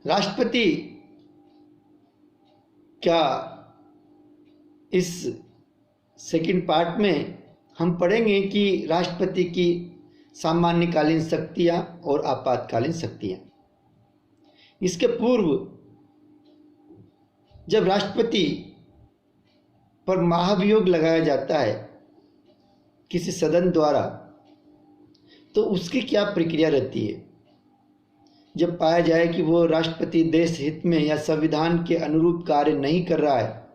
राष्ट्रपति क्या इस सेकंड पार्ट में हम पढ़ेंगे कि राष्ट्रपति की सामान्यकालीन शक्तियां और आपातकालीन शक्तियां। इसके पूर्व जब राष्ट्रपति पर महाभियोग लगाया जाता है किसी सदन द्वारा, तो उसकी क्या प्रक्रिया रहती है। जब पाया जाए कि वो राष्ट्रपति देश हित में या संविधान के अनुरूप कार्य नहीं कर रहा है,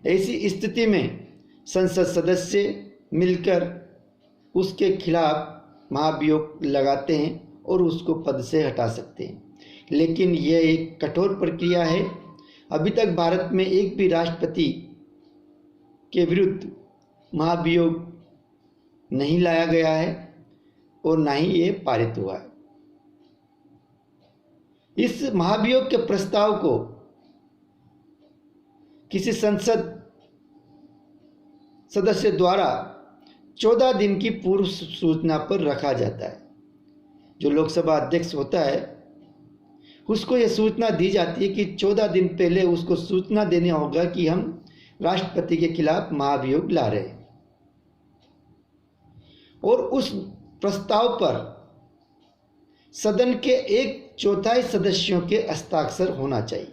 ऐसी स्थिति में संसद सदस्य मिलकर उसके खिलाफ महाभियोग लगाते हैं और उसको पद से हटा सकते हैं। लेकिन यह एक कठोर प्रक्रिया है। अभी तक भारत में एक भी राष्ट्रपति के विरुद्ध महाभियोग नहीं लाया गया है और ना ही ये पारित हुआ है। इस महाभियोग के प्रस्ताव को किसी संसद सदस्य द्वारा 14 दिन की पूर्व सूचना पर रखा जाता है। जो लोकसभा अध्यक्ष होता है उसको यह सूचना दी जाती है कि 14 दिन पहले उसको सूचना देनी होगा कि हम राष्ट्रपति के खिलाफ महाभियोग ला रहे हैं, और उस प्रस्ताव पर सदन के 1/4 सदस्यों के हस्ताक्षर होना चाहिए।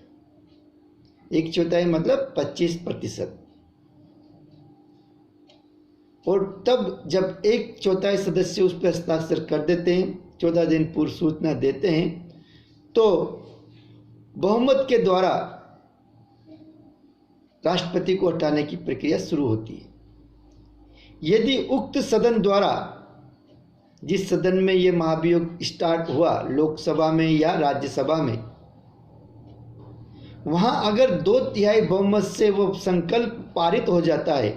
1/4 मतलब 25%। और तब जब 1/4 सदस्य उस पर हस्ताक्षर कर देते हैं, 14 दिन पूर्व सूचना देते हैं, तो बहुमत के द्वारा राष्ट्रपति को हटाने की प्रक्रिया शुरू होती है। यदि उक्त सदन द्वारा, जिस सदन में यह महाभियोग स्टार्ट हुआ, लोकसभा में या राज्यसभा में, वहां अगर 2/3 बहुमत से वो संकल्प पारित हो जाता है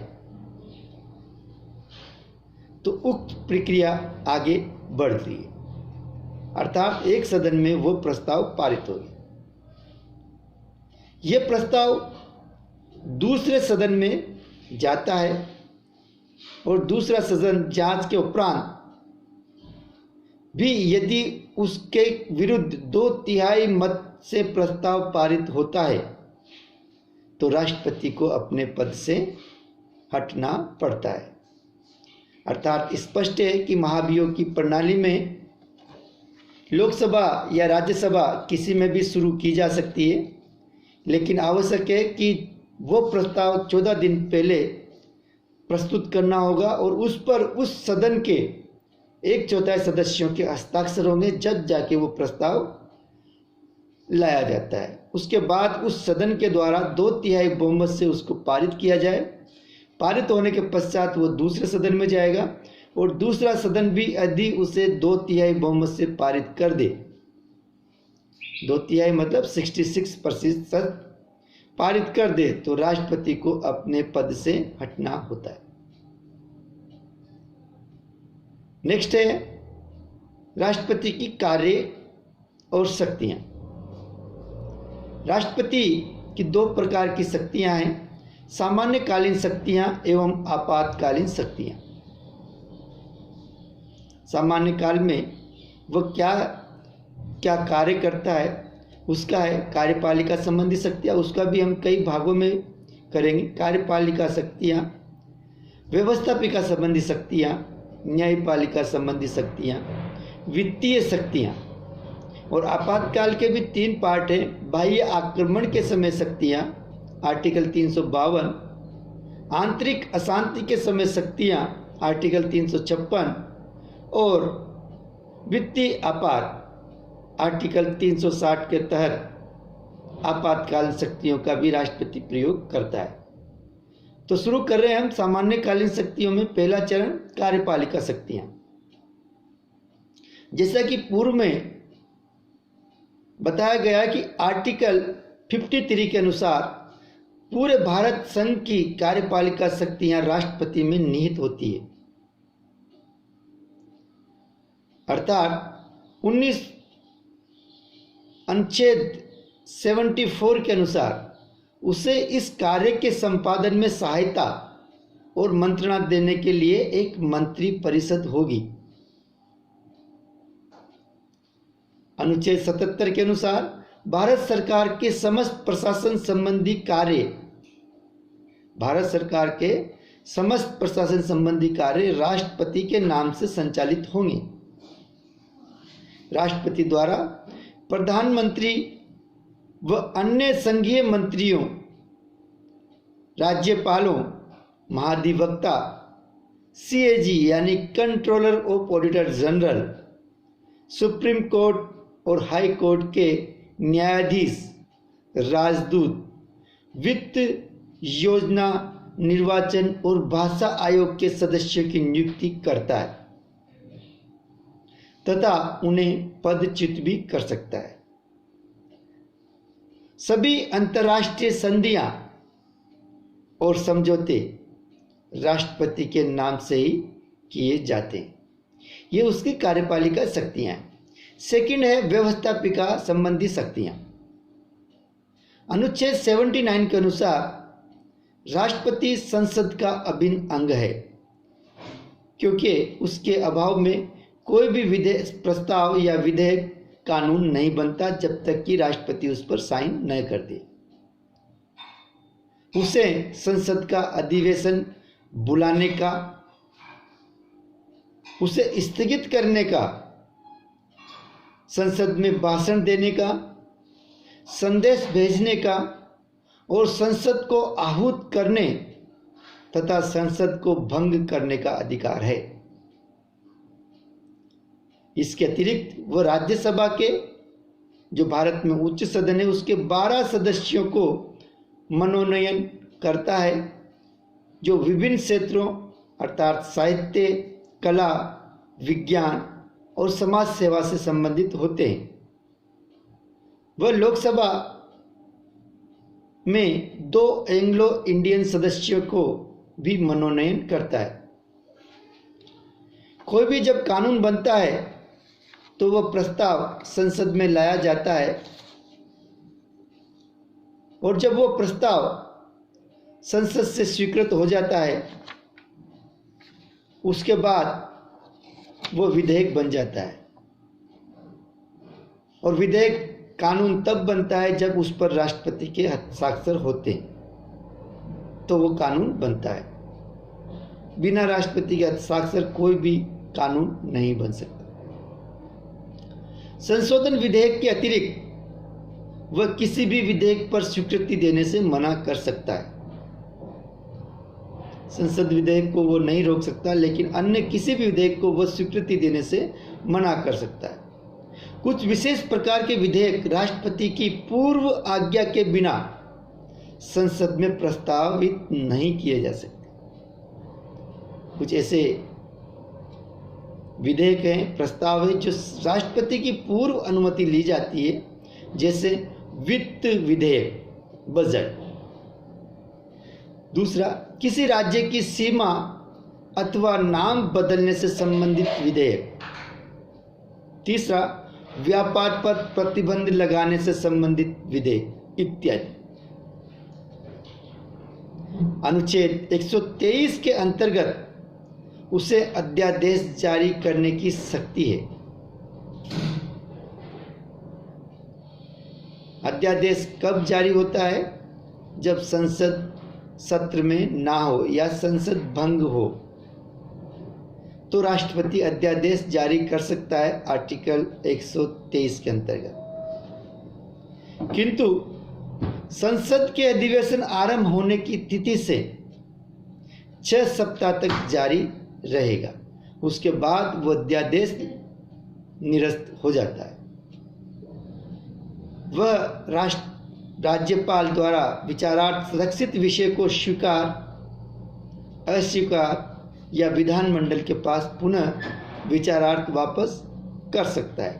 तो उक्त प्रक्रिया आगे बढ़ती है, अर्थात एक सदन में वो प्रस्ताव पारित हो गया। यह प्रस्ताव दूसरे सदन में जाता है और दूसरा सदन जांच के उपरांत भी यदि उसके विरुद्ध 2/3 मत से प्रस्ताव पारित होता है तो राष्ट्रपति को अपने पद से हटना पड़ता है। अर्थात स्पष्ट है कि महाभियोग की प्रणाली में लोकसभा या राज्यसभा किसी में भी शुरू की जा सकती है, लेकिन आवश्यक है कि वो प्रस्ताव 14 दिन पहले प्रस्तुत करना होगा और उस पर उस सदन के 1/4 सदस्यों के हस्ताक्षर होंगे, जब जाके वो प्रस्ताव लाया जाता है। उसके बाद उस सदन के द्वारा 2/3 बहुमत से उसको पारित किया जाए। पारित होने के पश्चात वो दूसरे सदन में जाएगा और दूसरा सदन भी यदि उसे 2/3 बहुमत से पारित कर दे, 2/3 मतलब 66% पारित कर दे, तो राष्ट्रपति को अपने पद से हटना होता है। नेक्स्ट है राष्ट्रपति की कार्य और शक्तियां। राष्ट्रपति की 2 प्रकार की शक्तियां हैं, सामान्यकालीन शक्तियां एवं आपातकालीन शक्तियां। सामान्य काल में वह क्या क्या कार्य करता है उसका है। कार्यपालिका संबंधी शक्तियां, उसका भी हम कई भागों में करेंगे। कार्यपालिका शक्तियां, व्यवस्थापिका संबंधी शक्तियां, न्यायपालिका संबंधी शक्तियां, वित्तीय शक्तियां। और आपातकाल के भी 3 पार्ट हैं। बाह्य आक्रमण के समय शक्तियां, आर्टिकल 352, आंतरिक अशांति के समय शक्तियां, आर्टिकल 356, और वित्तीय आपात, आर्टिकल 360 के तहत आपातकालीन शक्तियों का भी राष्ट्रपति प्रयोग करता है। तो शुरू कर रहे हैं हम सामान्यकालीन शक्तियों में। पहला चरण कार्यपालिका शक्तियां। जैसा कि पूर्व में बताया गया कि आर्टिकल 53 के अनुसार पूरे भारत संघ की कार्यपालिका शक्तियां राष्ट्रपति में निहित होती है। अर्थात 19 अनुच्छेद 74 के अनुसार उसे इस कार्य के संपादन में सहायता और मंत्रणा देने के लिए एक मंत्री परिषद होगी। अनुच्छेद 77 के अनुसार भारत सरकार के समस्त प्रशासन संबंधी कार्य राष्ट्रपति के नाम से संचालित होंगे। राष्ट्रपति द्वारा प्रधानमंत्री व अन्य संघीय मंत्रियों, राज्यपालों, महाधिवक्ता, सीएजी यानी controller of auditor general, supreme court और हाई कोर्ट के न्यायाधीश, राजदूत, वित्त, योजना, निर्वाचन और भाषा आयोग के सदस्यों की नियुक्ति करता है तथा उन्हें पदच्युत भी कर सकता है। सभी अंतर्राष्ट्रीय संधियां और समझौते राष्ट्रपति के नाम से ही किए जाते हैं। ये उसकी कार्यपालिका शक्तियां हैं। सेकंड है व्यवस्थापिका संबंधी शक्तियां। अनुच्छेद 79 के अनुसार राष्ट्रपति संसद का अभिन्न अंग है, क्योंकि उसके अभाव में कोई भी विधेयक, प्रस्ताव या विधेयक, कानून नहीं बनता जब तक कि राष्ट्रपति उस पर साइन न कर दे। उसे संसद का अधिवेशन बुलाने का, उसे स्थगित करने का, संसद में भाषण देने का, संदेश भेजने का और संसद को आहूत करने तथा संसद को भंग करने का अधिकार है। इसके अतिरिक्त वह राज्यसभा के, जो भारत में उच्च सदन है, उसके 12 सदस्यों को मनोनयन करता है, जो विभिन्न क्षेत्रों अर्थात साहित्य, कला, विज्ञान और समाज सेवा से संबंधित होते हैं। वह लोकसभा में 2 एंग्लो इंडियन सदस्यों को भी मनोनयन करता है। कोई भी जब कानून बनता है तो वह प्रस्ताव संसद में लाया जाता है और जब वो प्रस्ताव संसद से स्वीकृत हो जाता है उसके बाद वो विधेयक बन जाता है। और विधेयक कानून तब बनता है जब उस पर राष्ट्रपति के हस्ताक्षर होते हैं, तो वो कानून बनता है। बिना राष्ट्रपति के हस्ताक्षर कोई भी कानून नहीं बन सकता। संशोधन विधेयक के अतिरिक्त वह किसी भी विधेयक पर स्वीकृति देने से मना कर सकता है। संसद विधेयक को वो नहीं रोक सकता, लेकिन अन्य किसी भी विधेयक को वह स्वीकृति देने से मना कर सकता है। कुछ विशेष प्रकार के विधेयक राष्ट्रपति की पूर्व आज्ञा के बिना संसद में प्रस्तावित नहीं किए जा सकते। कुछ ऐसे विधेयक हैं, प्रस्ताव है, जो राष्ट्रपति की पूर्व अनुमति ली जाती है, जैसे वित्त विधेयक, बजट। दूसरा, किसी राज्य की सीमा अथवा नाम बदलने से संबंधित विधेयक। तीसरा, व्यापार पर प्रतिबंध लगाने से संबंधित विधेयक इत्यादि। अनुच्छेद 123 के अंतर्गत उसे अध्यादेश जारी करने की शक्ति है। अध्यादेश कब जारी होता है? जब संसद सत्र में ना हो या संसद भंग हो तो राष्ट्रपति अध्यादेश जारी कर सकता है, आर्टिकल 123 के अंतर्गत। किंतु संसद के अधिवेशन आरंभ होने की तिथि से 6 सप्ताह तक जारी रहेगा। उसके बाद वह अध्यादेश निरस्त हो जाता है। वह राज्यपाल द्वारा विचारार्थ संरक्षित विषय को स्वीकार, अस्वीकार या विधानमंडल के पास पुनः विचारार्थ वापस कर सकता है।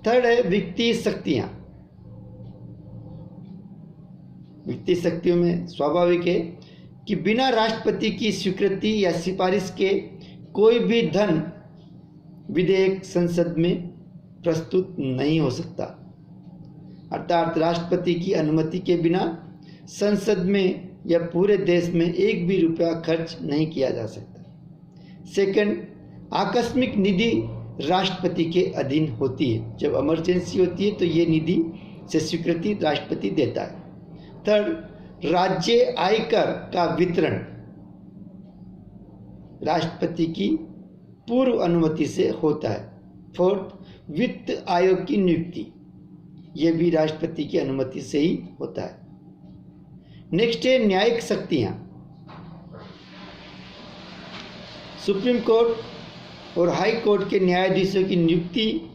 थर्ड है वित्तीय शक्तियां। वित्तीय शक्तियों में स्वाभाविक है कि बिना राष्ट्रपति की स्वीकृति या सिफारिश के कोई भी धन विधेयक संसद में प्रस्तुत नहीं हो सकता। अर्थात राष्ट्रपति की अनुमति के बिना संसद में या पूरे देश में एक भी रुपया खर्च नहीं किया जा सकता। सेकंड, आकस्मिक निधि राष्ट्रपति के अधीन होती है। जब इमरजेंसी होती है तो ये निधि से स्वीकृति राष्ट्रपति देता है। थर्ड, राज्य आयकर का वितरण राष्ट्रपति की पूर्व अनुमति से होता है। फोर्थ, वित्त आयोग की नियुक्ति, यह भी राष्ट्रपति की अनुमति से ही होता है। नेक्स्ट है न्यायिक शक्तियां। सुप्रीम कोर्ट और हाई कोर्ट के न्यायाधीशों की नियुक्ति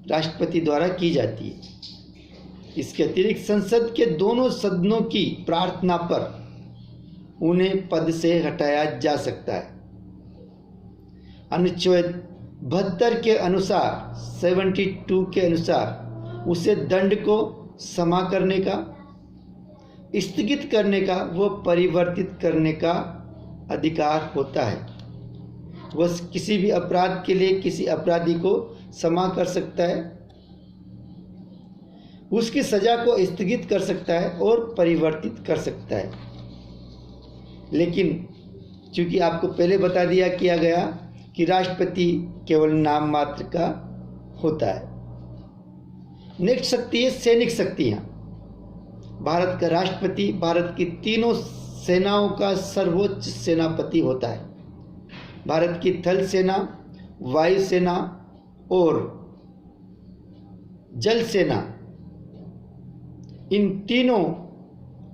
राष्ट्रपति द्वारा की जाती है। इसके अतिरिक्त संसद के दोनों सदनों की प्रार्थना पर उन्हें पद से हटाया जा सकता है। अनुच्छेद 72 के अनुसार 72 के अनुसार उसे दंड को क्षमा करने का, स्थगित करने का व परिवर्तित करने का अधिकार होता है। वह किसी भी अपराध के लिए किसी अपराधी को क्षमा कर सकता है, उसकी सजा को स्थगित कर सकता है और परिवर्तित कर सकता है। लेकिन चूंकि आपको पहले बता दिया गया कि राष्ट्रपति केवल नाम मात्र का होता है। नेक्स्ट शक्ति है सैनिक शक्तियां। भारत का राष्ट्रपति भारत की तीनों सेनाओं का सर्वोच्च सेनापति होता है। भारत की थल सेना, वायु सेना और जल सेना, इन तीनों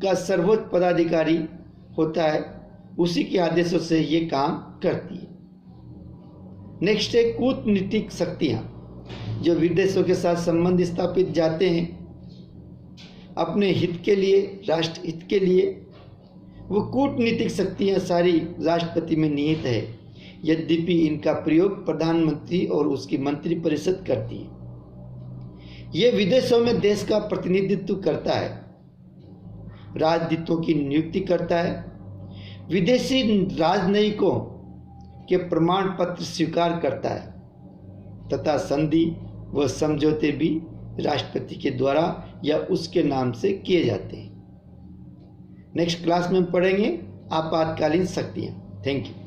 का सर्वोच्च पदाधिकारी होता है। उसी के आदेशों से ये काम करती है। नेक्स्ट है कूटनीतिक शक्तियां। जो विदेशों के साथ संबंध स्थापित जाते हैं अपने हित के लिए, राष्ट्र हित के लिए, वो कूटनीतिक शक्तियां सारी राष्ट्रपति में निहित है। यद्यपि इनका प्रयोग प्रधानमंत्री और उसकी मंत्रिपरिषद करती है। ये विदेशों में देश का प्रतिनिधित्व करता है, राजदूतों की नियुक्ति करता है, विदेशी राजनयिकों के प्रमाण पत्र स्वीकार करता है तथा संधि व समझौते भी राष्ट्रपति के द्वारा या उसके नाम से किए जाते हैं। नेक्स्ट क्लास में पढ़ेंगे आपातकालीन शक्तियाँ। Thank you.